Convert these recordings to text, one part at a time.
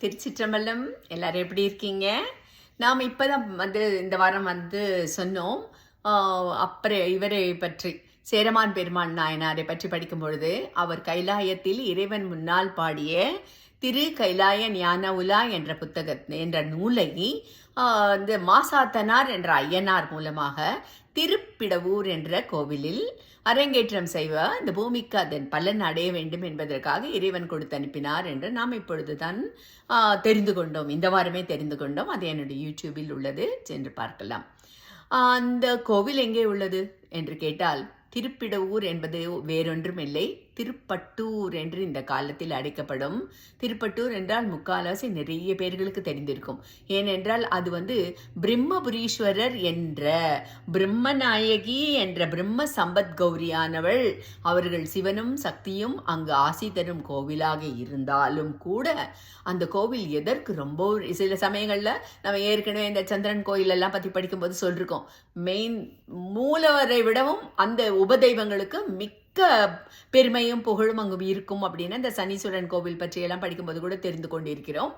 திருச்சிற்றம்பலம். எல்லாரும் எப்படி இருக்கீங்க? நாம் இப்பதான் இந்த வாரம் சொன்னோம். அப்புறம் இவரை பற்றி சேரமான் பெருமாள் நாயனாரை பற்றி படிக்கும் பொழுது அவர் கைலாயத்தில் இறைவன் முன்னால் பாடிய திரு கைலாய ஞான உலா என்ற நூலை இந்த மாசாத்தனார் என்ற ஐயனார் மூலமாக திருப்பிடவூர் என்ற கோவிலில் அரங்கேற்றம் செய்வ இந்த பூமிக்கு அதன் பலன் அடைய வேண்டும் என்பதற்காக இறைவன் கொடுத்து அனுப்பினார் என்று நாம் இப்பொழுதுதான் தெரிந்து கொண்டோம். இந்த வாரமே தெரிந்து கொண்டோம். அது என்னுடைய யூடியூபில் உள்ளது, சென்று பார்க்கலாம். அந்த கோவில் எங்கே உள்ளது என்று கேட்டால், திருப்பிடவூர் என்பது வேறொன்றும் இல்லை, திருப்பட்டூர் என்று இந்த காலத்தில் அழைக்கப்படும். திருப்பட்டூர் என்றால் முக்கால்வாசி நிறைய பேர்களுக்கு தெரிந்திருக்கும். ஏனென்றால் அது பிரம்மபுரீஸ்வரர் என்ற பிரம்மநாயகி என்ற பிரம்ம சம்பத் கௌரியானவள், அவர்கள் சிவனும் சக்தியும் அங்கு ஆசி தரும் கோவிலாக இருந்தாலும் கூட அந்த கோவில் எதற்கு ரொம்ப சில சமயங்கள்ல நம்ம ஏற்கனவே இந்த சந்திரன் கோயில் எல்லாம் பத்தி படிக்கும்போது சொல்லிருக்கோம். மெயின் மூலவரை விடவும் அந்த உபதெய்வங்களுக்கு மிக்க பெருமையும் புகழும் அங்கு இருக்கும் அப்படின்னு இந்த சனீஸ்வரன் கோவில் பற்றியெல்லாம் படிக்கும்போது கூட தெரிந்து கொண்டிருக்கிறோம்.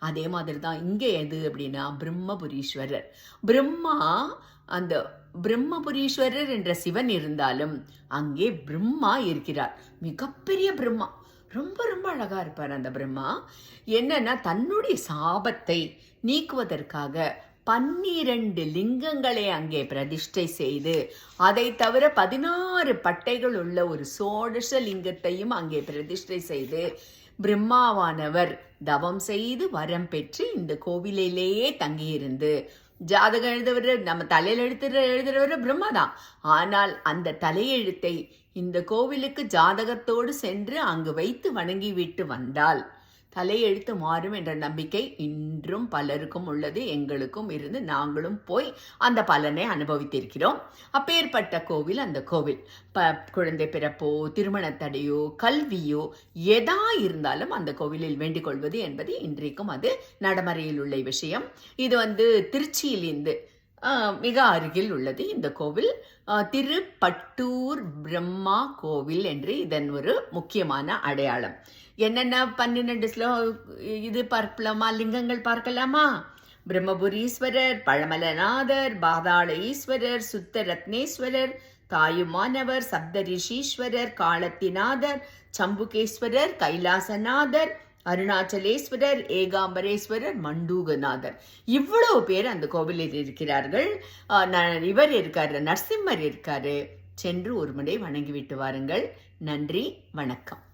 அதே மாதிரி தான் இங்கே எது அப்படின்னா பிரம்மபுரீஸ்வரர். அந்த பிரம்மபுரீஸ்வரர் என்ற சிவன் இருந்தாலும் அங்கே பிரம்மா இருக்கிறார். மிகப்பெரிய பிரம்மா, ரொம்ப ரொம்ப அழகா இருப்பார் அந்த பிரம்மா. என்னன்னா தன்னுடைய சாபத்தை நீக்குவதற்காக 12 லிங்கங்களை அங்கே பிரதிஷ்டை செய்து, அதை தவிர 16 பட்டைகள் உள்ள ஒரு சோடச லிங்கத்தையும் அங்கே பிரதிஷ்டை செய்து, பிரம்மாவானவர் தவம் செய்து வரம் பெற்று இந்த கோவிலிலேயே தங்கியிருந்து ஜாதகம் எழுதுவர், நம்ம தலையில் எழுதுறவர் பிரம்மா தான். ஆனால் அந்த தலையெழுத்தை இந்த கோவிலுக்கு ஜாதகத்தோடு சென்று அங்கு வைத்து வணங்கிவிட்டு வந்தால் தலையெழுத்து மாறும் என்ற நம்பிக்கை இன்றும் பலருக்கும் உள்ளது. எங்களுக்கும் இருந்து நாங்களும் போய் அந்த பலனை அனுபவித்திருக்கிறோம். அப்பேற்பட்ட கோவில் அந்த கோவில். குழந்தை பிறப்போ, திருமணத்தடையோ, கல்வியோ எதா இருந்தாலும் அந்த கோவிலில் வேண்டிக் கொள்வது என்பது இன்றைக்கும் அது நடைமுறையில் உள்ள விஷயம். இது திருச்சியிலிருந்து மிக அருகில் உள்ளது இந்த கோவில். திருப்பட்டூர் பிரம்மா கோவில் என்று இதன் ஒரு முக்கியமான அடையாளம். என்னென்ன 12 இது பார்க்கலாமா, லிங்கங்கள் பார்க்கலாமா? பிரம்மபுரீஸ்வரர், பழமலநாதர், பாதாள ஈஸ்வரர், சுத்த ரத்னேஸ்வரர், தாயுமானவர், சப்தரிஷீஸ்வரர், காலத்திநாதர், சம்புகேஸ்வரர், கைலாசநாதர், அருணாச்சலேஸ்வரர், ஏகாம்பரேஸ்வரர், மண்டூகநாதர், இவ்வளவு பேர் அந்த கோவிலில் இருக்கிறார்கள். இவர் இருக்காரு, நரசிம்மர் இருக்காரு. சென்று ஒரு முறை வணங்கிவிட்டு வாருங்கள். நன்றி, வணக்கம்.